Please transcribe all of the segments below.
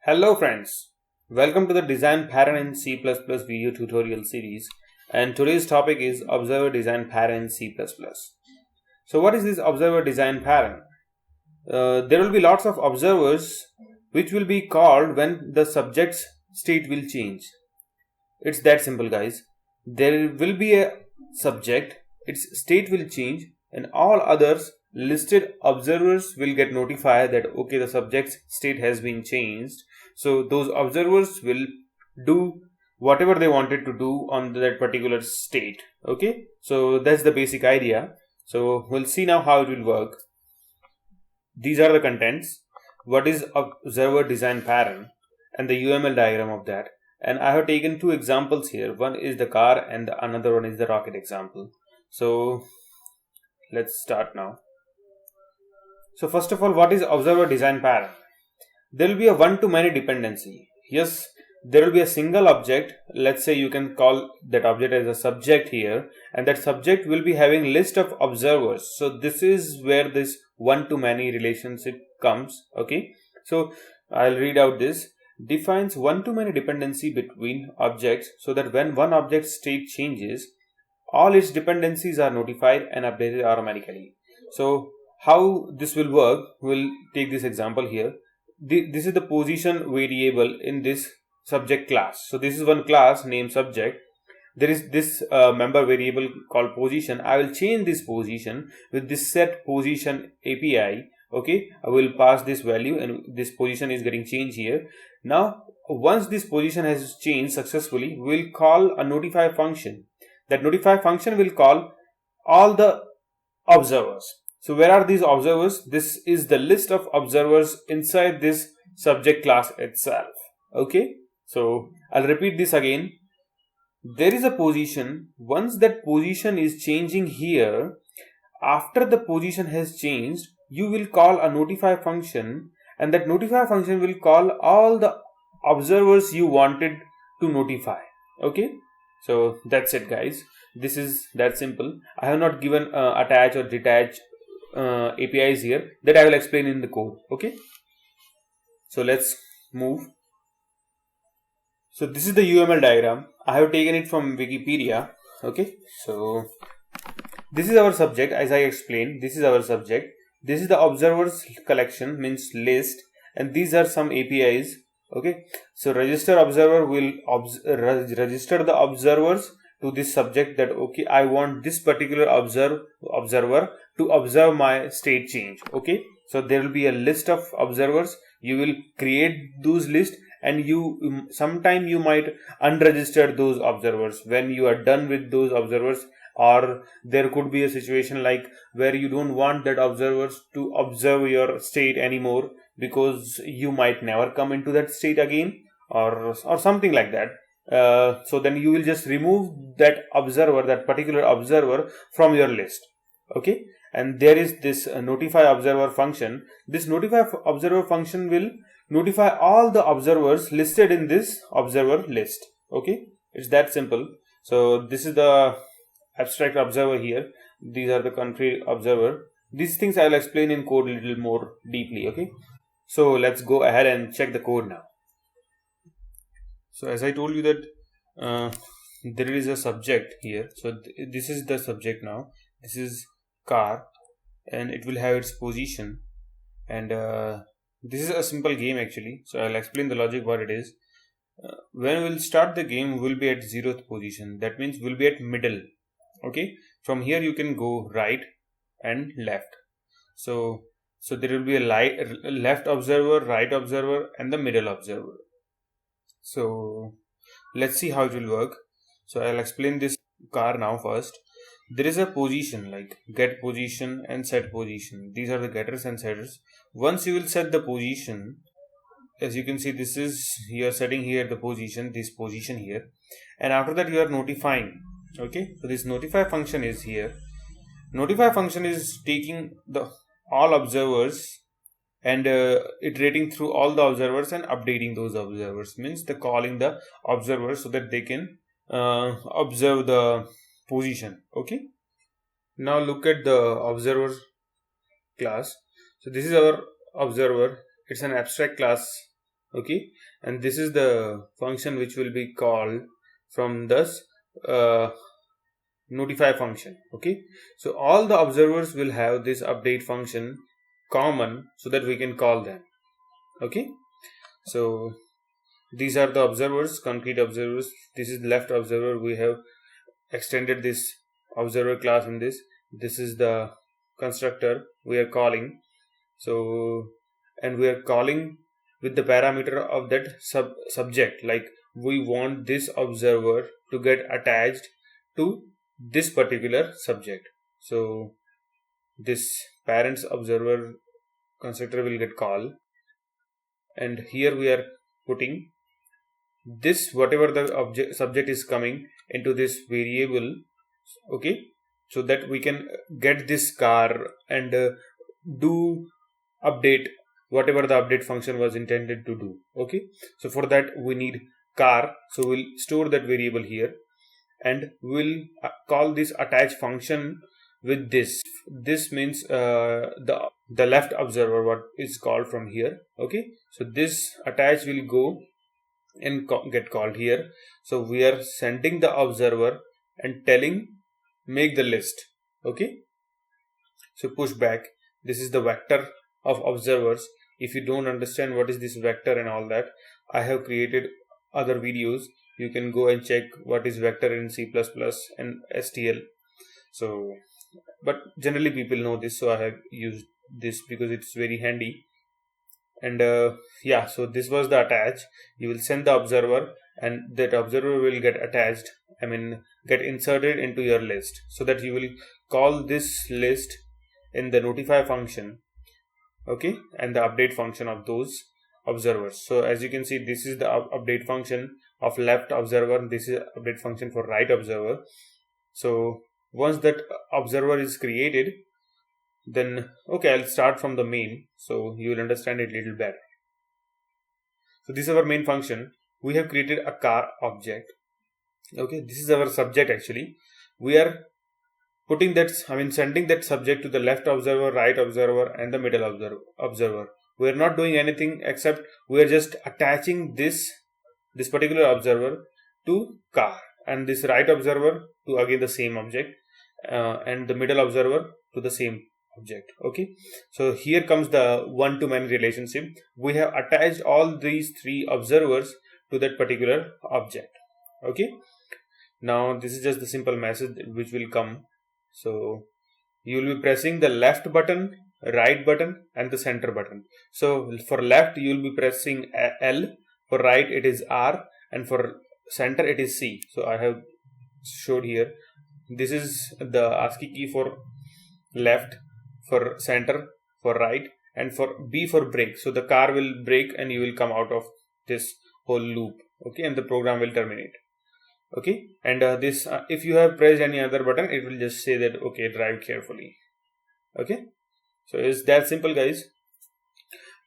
Hello friends, welcome to the Design Pattern in C++ video tutorial series, and today's topic is Observer Design Pattern in C++. So what is this Observer Design Pattern? There will be lots of observers which will be called when the subject's state will change. It's that simple, guys. There will be a subject, its state will change, and all others listed observers will get notified that okay, the subject's state has been changed. So those observers will do whatever they wanted to do on that particular state. Okay, so that's the basic idea. So we'll see now how it will work. These are the contents. What is observer design pattern and the UML diagram of that. And I have taken two examples here. One is the car and the another one is the rocket example. So let's start now. So first of all, what is observer design pattern? There will be a one-to-many dependency. Yes, there will be a single object. Let's say you can call that object as a subject here, and that subject will be having list of observers. So this is where this one-to-many relationship comes. Okay, so I'll read out this. Defines one-to-many dependency between objects so that when one object's state changes, all its dependencies are notified and updated automatically. So how this will work, we'll take this example here. This is the position variable in this subject class. So this is one class named subject. There is this member variable called position. I will change this position with this set position API. Okay, I will pass this value and this position is getting changed here. Now once this position has changed successfully, we'll call a notify function. That notify function will call all the observers. So where are these observers? This is the list of observers inside this subject class itself. Okay, so I'll repeat this again. There is a position. Once that position is changing here, after the position has changed, you will call a notify function, and that notify function will call all the observers you wanted to notify. Okay, so that's it, guys. This is that simple. I have not given attach or detach APIs here. That I will explain in the code. Okay, so let's move. So this is the UML diagram. I have taken it from Wikipedia. Okay, so this is our subject. As I explained, this is our subject. This is the observers collection, means list, and these are some APIs. Okay, so register observer will register the observers to this subject that okay, I want this particular observer to observe my state change. Okay, so there will be a list of observers. You will create those lists, and you sometime you might unregister those observers when you are done with those observers. Or there could be a situation like where you don't want that observers to observe your state anymore because you might never come into that state again, or something like that. So then you will just remove that observer, that particular observer, from your list. Okay, and there is this notify observer function. This notify observer function will notify all the observers listed in this observer list. Okay, it's that simple. So this is the abstract observer here. These are the country observer. These things I will explain in code a little more deeply. Okay, so let's go ahead and check the code now. So as I told you that there is a subject here. So this is the subject now. This is car, and it will have its position, and this is a simple game actually. So I'll explain the logic what it is. When we'll start the game, we'll be at 0th position. That means we'll be at middle. Okay, from here you can go right and left. So there will be a left observer, right observer, and the middle observer. So let's see how it will work. So I'll explain this car now first. There is a position like get position and set position. These are the getters and setters. Once you will set the position, as you can see, this is you are setting here the position, this position here, and after that you are notifying. Okay, so this notify function is here. Notify function is taking the all observers and iterating through all the observers and updating those observers, means the calling the observers so that they can observe the position. Okay, now look at the observer class. So this is our observer. It's an abstract class Okay, and this is the function which will be called from this uh, notify function. Okay, so all the observers will have this update function common so that we can call them. Okay, so these are the observers, concrete observers. This is left observer. We have extended this observer class in this. This is the constructor we are calling. So, and we are calling with the parameter of that subject, like we want this observer to get attached to this particular subject. So this parents observer constructor will get called, and here we are putting this whatever the object subject is coming into this variable. Okay, so that we can get this car and do update whatever the update function was intended to do. Okay, so for that we need car, so we'll store that variable here, and we'll call this attach function with this means the left observer, what is called from here. Okay, so this attach will go and get called here. So we are sending the observer and telling make the list. Okay, so push back, this is the vector of observers. If you don't understand what is this vector and all that, I have created other videos. You can go and check what is vector in C++ and STL. So but generally people know this, so I have used this because it's very handy. And yeah, so this was the attach. You will send the observer, and that observer will get attached, get inserted into your list, so that you will call this list in the notify function. Okay, and the update function of those observers. So as you can see, this is the update function of left observer, this is update function for right observer. So once that observer is created, then okay, I'll start from the main so you will understand it a little better. So this is our main function. We have created a car object. Okay, this is our subject. Actually, we are putting that, sending that subject to the left observer, right observer, and the middle observer. We are not doing anything except we are just attaching this particular observer to car, and this right observer to again the same object, and the middle observer to the same object. Okay, so here comes the one-to-many relationship. We have attached all these three observers to that particular object. Okay, now this is just the simple message which will come. So you will be pressing the left button, right button, and the center button. So for left you will be pressing L, for right it is R, and for center it is C. So I have showed here. This is the ASCII key for left, for center, for right, and for B for brake. So the car will brake and you will come out of this whole loop. Okay, and the program will terminate. Okay, and this if you have pressed any other button, it will just say that okay, drive carefully. Okay, so it's that simple, guys.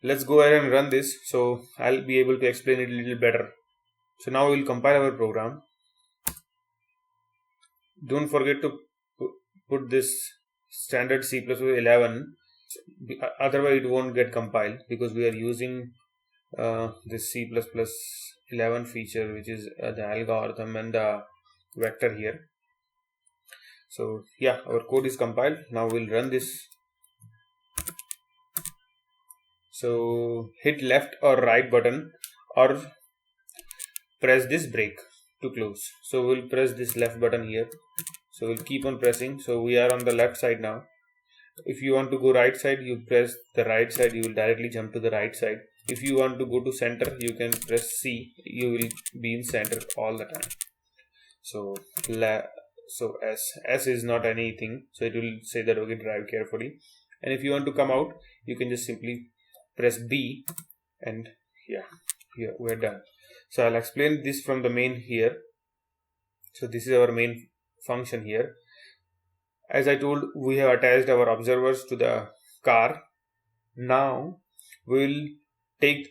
Let's go ahead and run this, so I'll be able to explain it a little better. So now we'll compile our program. Don't forget to put this standard C++11, otherwise it won't get compiled, because we are using this C++11 feature, which is the algorithm and the vector here. So yeah, our code is compiled. Now we'll run this. So hit left or right button, or press this brake to close. So we'll press this left button here. So we'll keep on pressing. So we are on the left side now. If you want to go right side, you press the right side, you will directly jump to the right side. If you want to go to center, you can press C, you will be in center all the time. So S is not anything, so it will say that okay, drive carefully. And if you want to come out, you can just simply press B, and yeah, here we're done. So I'll explain this from the main here. So this is our main function here. As I told, we have attached our observers to the car. Now we will take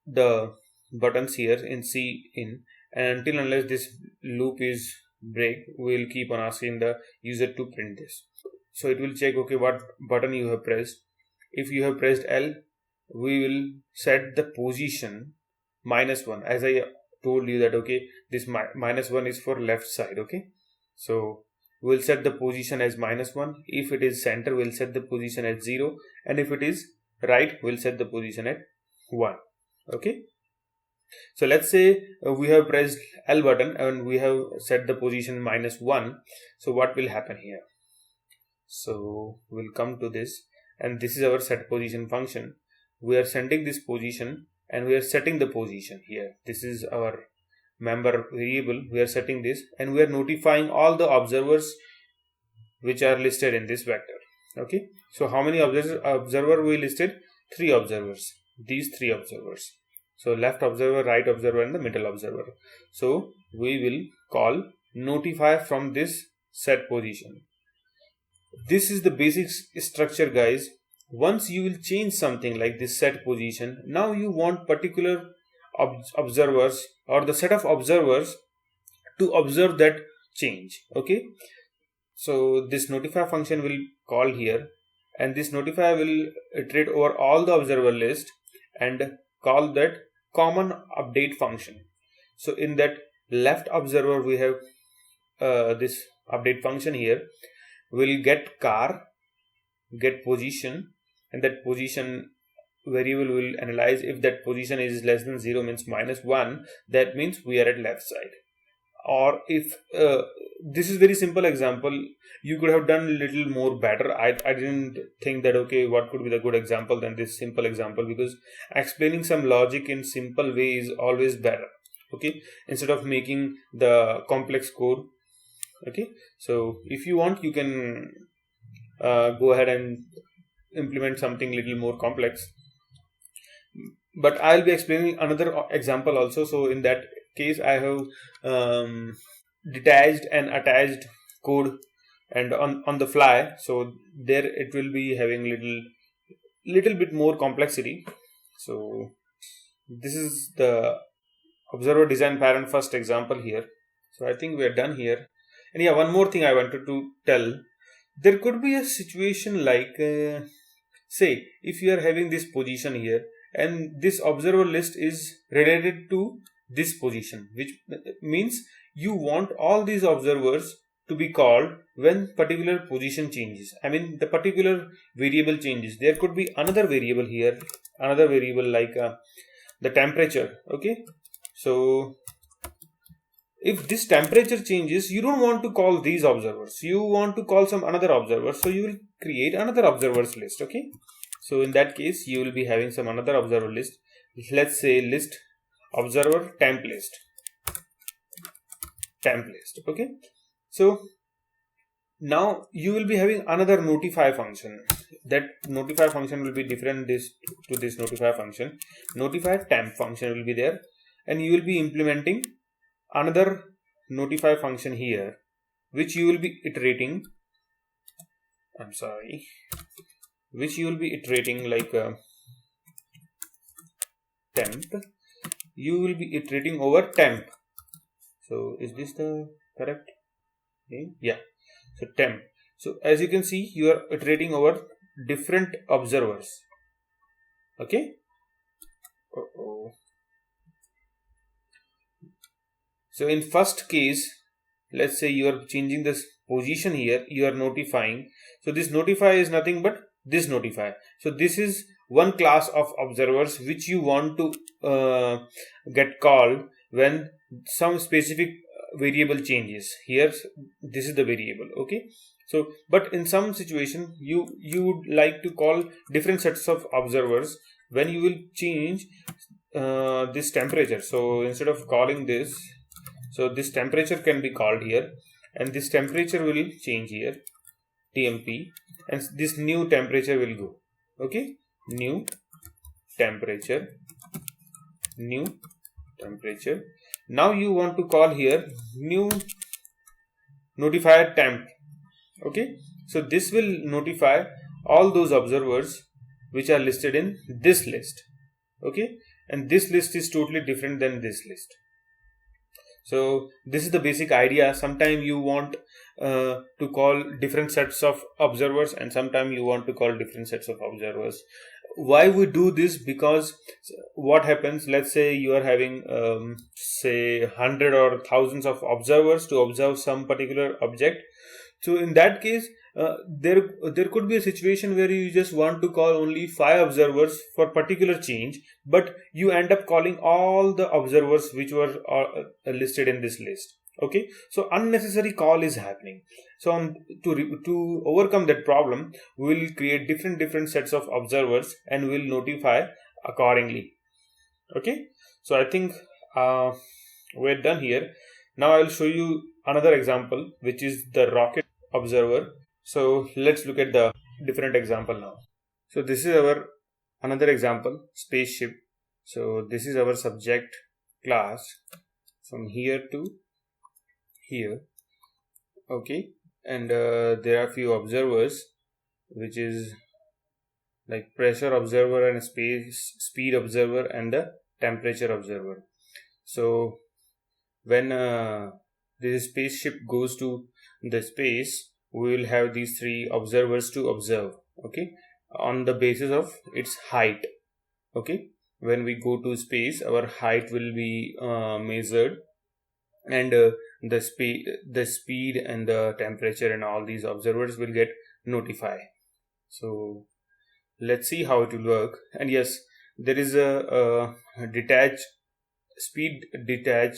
the buttons here in C in, and until unless this loop is break, we will keep on asking the user to print this. So it will check okay what button you have pressed. If you have pressed L, we will set the position -1, as I told you that, okay, this -1 is for left side. Okay, so we'll set the position as -1. If it is center, we'll set the position at 0, and if it is right, we'll set the position at 1. Okay, so let's say we have pressed L button and we have set the position -1. So what will happen here? So we'll come to this, and this is our set position function. We are sending this position and we are setting the position here. This is our member variable. We are setting this and we are notifying all the observers which are listed in this vector. Okay, so how many observer we listed? 3 observers. These 3 observers. So left observer, right observer, and the middle observer. So we will call notify from this set position. This is the basic structure, guys. Once you will change something like this set position, now you want particular observers or the set of observers to observe that change. Okay, so this notify function will call here, and this notify will iterate over all the observer list and call that common update function. So in that left observer we have this update function here. Will get car, get position, and that position variable will analyze. If that position is less than 0, means -1, that means we are at left side. Or if this is very simple example, you could have done little more better. I didn't think that, okay, what could be the good example than this simple example, because explaining some logic in simple way is always better. Okay, instead of making the complex code. Okay, so if you want, you can go ahead and implement something little more complex, but I'll be explaining another example also. So in that case, I have detached and attached code and on the fly, so there it will be having little bit more complexity. So this is the observer design parent first example here. So I think we are done here. And yeah, one more thing I wanted to tell. There could be a situation like, say, if you are having this position here and this observer list is related to this position, which means you want all these observers to be called when particular position changes. I mean, the particular variable changes. There could be another variable here, another variable like the temperature. Okay, so if this temperature changes, you don't want to call these observers, you want to call some another observer, so you will create another observers list. Okay, so in that case you will be having some another observer list. Let's say list observer temp list. Okay, so now you will be having another notify function. That notify function will be different to this notify function. Notify temp function will be there, and you will be implementing another notify function here, which you will be iterating. Which you will be iterating like temp. You will be iterating over temp. So is this the correct name? Yeah. So temp. So as you can see, you are iterating over different observers. Okay. So in first case, let's say you are changing this position here, you are notifying. So this notify is nothing but this notify. So this is one class of observers which you want to get called when some specific variable changes. Here, this is the variable. Okay. So, but in some situation, you would like to call different sets of observers when you will change this temperature. So instead of calling this, so this temperature can be called here, and this temperature will change here, TMP, and this new temperature will go. Okay, new temperature. Now you want to call here new notifier temp. Okay, so this will notify all those observers which are listed in this list. Okay, and this list is totally different than this list. So this is the basic idea. Sometimes you want to call different sets of observers, and sometimes you want to call different sets of observers. Why we do this? Because what happens, let's say you are having say 100 or thousands of observers to observe some particular object. So in that case, there could be a situation where you just want to call only 5 observers for particular change, but you end up calling all the observers which were listed in this list. Okay, so unnecessary call is happening. So to overcome that problem, we will create different sets of observers and we will notify accordingly. Okay, so I think we're done here. Now I will show you another example, which is the rocket observer. So let's look at the different example now. So this is our another example, spaceship. So this is our subject class from here to here. Okay, and there are few observers, which is like pressure observer and space speed observer and the temperature observer. So when this spaceship goes to the space, we will have these 3 observers to observe. Okay, on the basis of its height. Okay, when we go to space, our height will be measured, and the speed and the temperature and all these observers will get notified. So let's see how it will work. And yes, there is a detach speed detach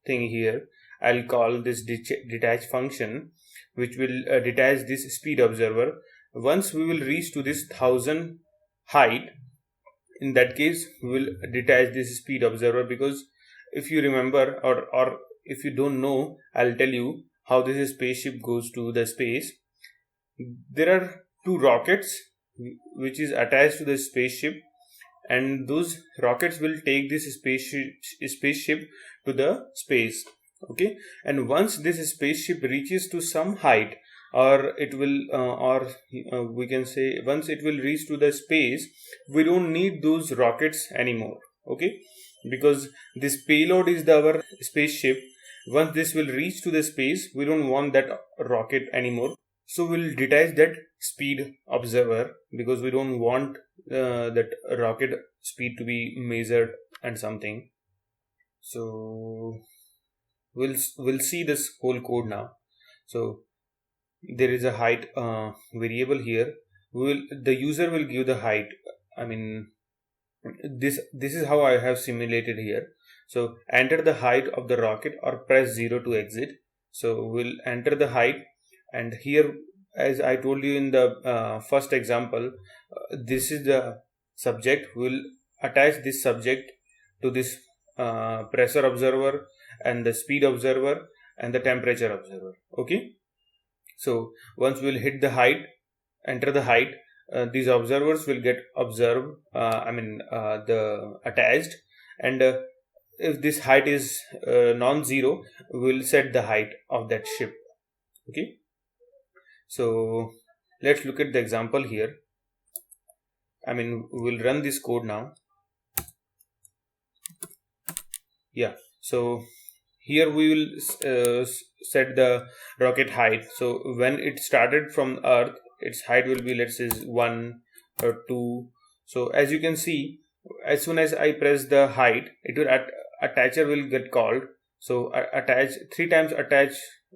thing here. I'll call this detach function, which will detach this speed observer. Once we will reach to this 1000 height, in that case we will detach this speed observer, because if you remember, or if you don't know, I'll tell you how this spaceship goes to the space. There are 2 rockets which is attached to the spaceship, and those rockets will take this spaceship to the space. Okay, and once this spaceship reaches to some height, or it will we can say once it will reach to the space, we don't need those rockets anymore. Okay, because this payload is our spaceship. Once this will reach to the space, we don't want that rocket anymore, so we'll detach that speed observer, because we don't want that rocket speed to be measured and something. So we'll see this whole code now. So there is a height variable here. The user will give the height. I mean, this is how I have simulated here. So enter the height of the rocket or press 0 to exit. So we'll enter the height, and here, as I told you in the first example, this is the subject. We'll attach this subject to this pressure observer and the speed observer and the temperature observer. Okay, so once we'll hit the height, enter the height, these observers will get observed, the attached, and if this height is non-zero, we'll set the height of that ship. Okay, so let's look at the example here. I mean, we'll run this code now. Yeah, so here we will set the rocket height. So when it started from Earth, its height will be, let's say, 1 or 2. So as you can see, as soon as I press the height, it will attacher will get called. So attach 3 times attach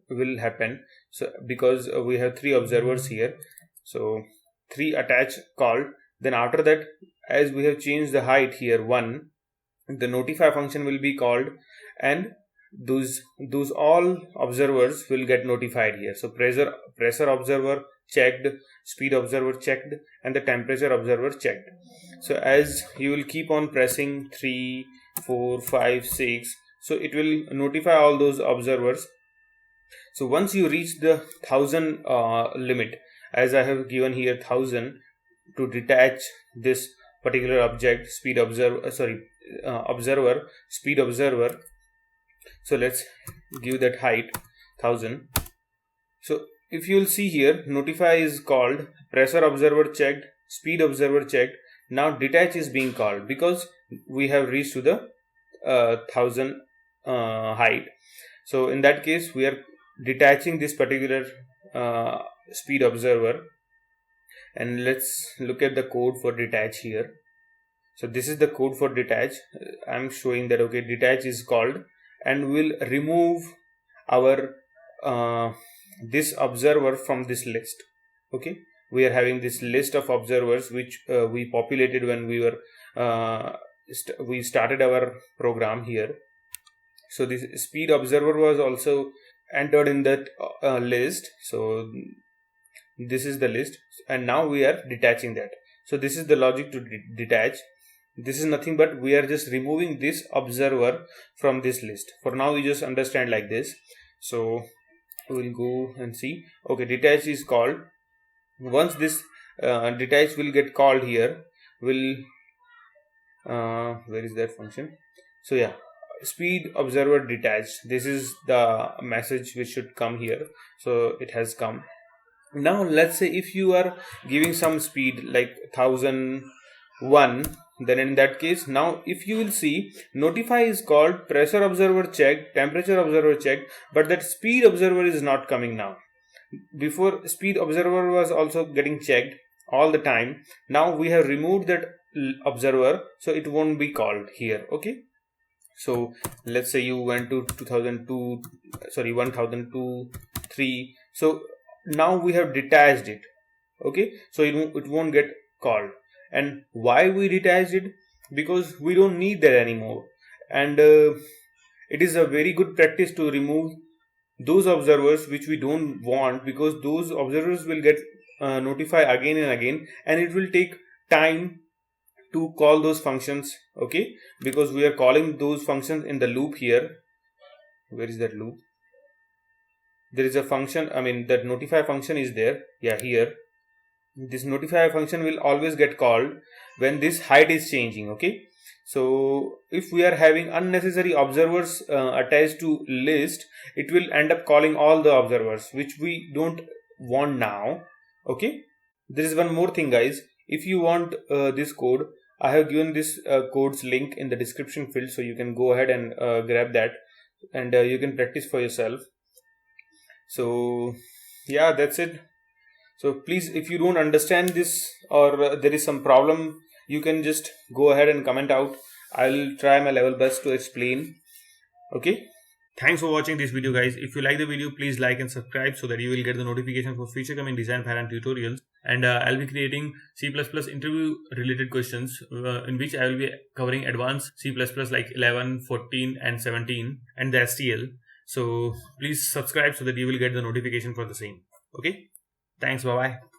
will happen. So because we have 3 observers here, so 3 attach called. Then after that, as we have changed the height here 1, the notify function will be called, and those all observers will get notified here. So pressure observer checked, speed observer checked, and the temperature observer checked. So as you will keep on pressing 3, 4, 5, 6, so it will notify all those observers. So once you reach the 1000 limit, as I have given here 1000, to detach this particular object, speed observer observer, speed observer. So let's give that height 1000. So if you will see here, notify is called, pressure observer checked, speed observer checked. Now detach is being called because we have reached to the 1000 height. So in that case, we are detaching this particular speed observer, and let's look at the code for detach here. So this is the code for detach. I'm showing that okay, detach is called, and we'll remove our this observer from this list. Okay, we are having this list of observers which we populated when we were we started our program here. So this speed observer was also entered in that list. So this is the list, and now we are detaching that. So this is the logic to detach. This is nothing but we are just removing this observer from this list. For now we just understand like this. So we'll go and see. Okay, detach is called. Once this detach will get called here, will where is that function? So yeah, speed observer detached. This is the message which should come here. So it has come. Now let's say if you are giving some speed like 1001, then in that case, now if you will see, notify is called, pressure observer checked, temperature observer checked, but that speed observer is not coming now. Before, speed observer was also getting checked all the time. Now we have removed that observer, so it won't be called here. Okay, so let's say you went to 1002, sorry, 1002, 3. So now we have detached it. Okay, so it won't get called. And why we detached it? Because we don't need that anymore. And it is a very good practice to remove those observers which we don't want, because those observers will get notified again and again, and it will take time to call those functions. Okay, because we are calling those functions in the loop here. Where is that loop? There is a function, I mean that notify function is there. Yeah, here. This notify function will always get called when this height is changing. Okay, so if we are having unnecessary observers attached to list, it will end up calling all the observers, which we don't want now. Okay, there is one more thing, guys. If you want this code, I have given this code's link in the description field, so you can go ahead and grab that, and you can practice for yourself. So yeah, that's it. So please, if you don't understand this, or there is some problem, you can just go ahead and comment out. I'll try my level best to explain. Okay. Thanks for watching this video, guys. If you like the video, please like and subscribe so that you will get the notification for future coming design pattern tutorials. And I'll be creating C++ interview related questions in which I will be covering advanced C++ like 11, 14 and 17 and the STL. So please subscribe so that you will get the notification for the same. Okay. Thanks. Bye-bye.